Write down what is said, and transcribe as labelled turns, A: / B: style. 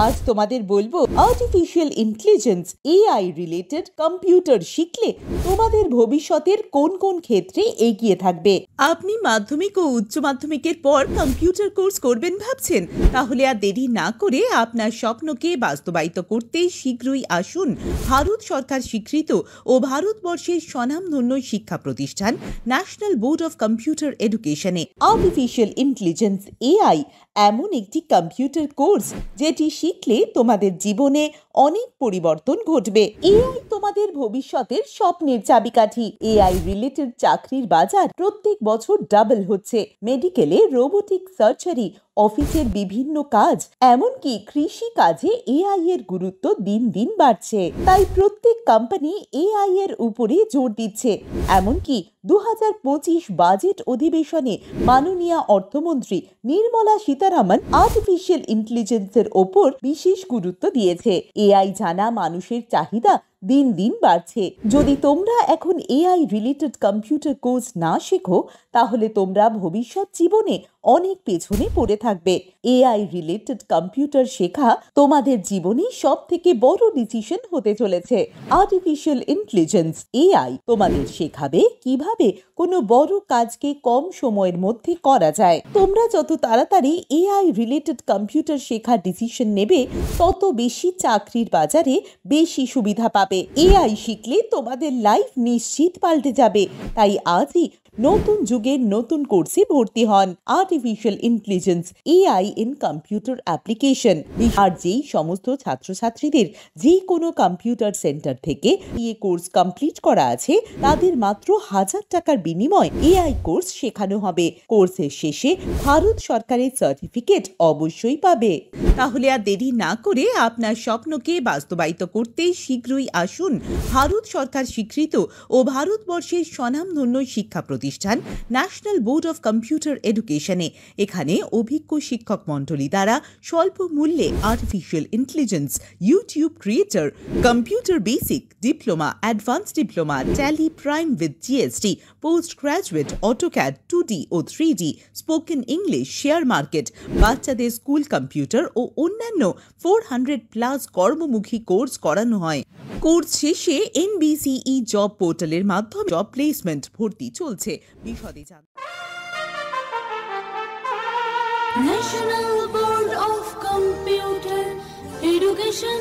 A: আজ তোমাদের বলবো artificial intelligence AI related computer শিখলে তোমাদের ভবিষ্যতের কোন কোন ক্ষেত্রে এগিয়ে থাকবে। আপনি মাধ্যমিক ও উচ্চ মাধ্যমিকের পর কম্পিউটার কোর্স করবেন ভাবছেন? তাহলে আর দেরি না করে আপনার স্বপ্নকে বাস্তবায়িত করতে শীঘ্রই আসুন ভারত সরকার স্বীকৃত ও ভারতবর্ষের স্বনামধন্য শিক্ষা প্রতিষ্ঠান ন্যাশনাল বোর্ড অফ কম্পিউটার এডুকেশনে। আর্টিফিশিয়াল ইন্টেলিজেন্স এআই এমন একটি কম্পিউটার কোর্স যেটি শিখলে তোমাদের জীবনে অনেক পরিবর্তন ঘটবে। এআই তোমাদের ভবিষ্যতের স্বপ্নের চাবিকাঠি। এআই রিলেটেড চাকরির বাজার প্রত্যেক বছর ডাবল হচ্ছে। মেডিকেলে রোবোটিক সার্জারি, অফিসের বিভিন্ন কাজ, এমনকি কৃষি কাজে এআই এর গুরুত্ব দিন দিন বাড়ছে। তাই প্রত্যেক কোম্পানি এআই এর উপরে জোর দিচ্ছে। এমনকি 2025 বাজেট অধিবেশনে মাননীয় অর্থমন্ত্রী নির্মলা সীতারামন আর্টিফিশিয়াল ইন্টেলিজেন্সের ওপর বিশেষ গুরুত্ব দিয়েছে। এআই জানা মানুষের চাহিদা দিন দিন বাড়ছে। যদি তোমরা এখন এআই রিলেটেড কম্পিউটার কোর্স না শেখো, তাহলে তোমরা ভবিষ্যৎ জীবনে অনেক পেছনে পড়ে থাকবে। এআই রিলেটেড কম্পিউটার শেখা তোমাদের জীবনে সব থেকে বড় ডিসিশন হতে চলেছে। আর্টিফিশিয়াল ইন্টেলিজেন্স এআই তোমাদের শেখাবে কিভাবে কোনো বড় কাজকে কম সময়ের মধ্যে করা যায়। তোমরা যত তাড়াতাড়ি এআই রিলেটেড কম্পিউটার শেখার ডিসিশন নেবে, তত বেশি চাকরির বাজারে বেশি সুবিধা পাবে। এআই শিখলে তোমাদের লাইফ নিশ্চিত পাল্টে যাবে। তাই আজই নতুন যুগের নতুন কোর্সে ভর্তি হন। Artificial intelligence AI in computer application. আর যেই সমস্ত ছাত্রছাত্রীদের যে কোনো কম্পিউটার সেন্টার থেকে এই কোর্স কমপ্লিট করা আছে, তাদের মাত্র 1000 টাকার বিনিময় এআই কোর্স শেখানো হবে। কোর্সের শেষে ভারত সরকারের সার্টিফিকেট অবশ্যই পাবে। তাহলে আর দেরি না করে আপনার স্বপ্নকে বাস্তবায়িত করতে শীঘ্রই আসুন ভারত সরকার স্বীকৃত ও ভারতবর্ষের স্বনামধন্য শিক্ষা প্রতিষ্ঠান ন্যাশনাল বোর্ড অফ কম্পিউটার এডুকেশনে। এখানে অভিজ্ঞ শিক্ষক মণ্ডলী দ্বারা স্বল্প মূল্যে artificial intelligence, YouTube creator, computer basic, diploma, advance diploma, Tally prime with GST, post graduate, AutoCAD, 2D ও 3D, spoken English, share market, বাচ্চাদের স্কুল কম্পিউটার ও অন্যান্য 400+ কর্মমুখী কোর্স করানো হয়। কোর্স শেষে NBCE জব পোর্টালের মাধ্যমে জব প্লেসমেন্ট ভর্তি চলছে। বিশদে জানুন।
B: National Board of Computer Education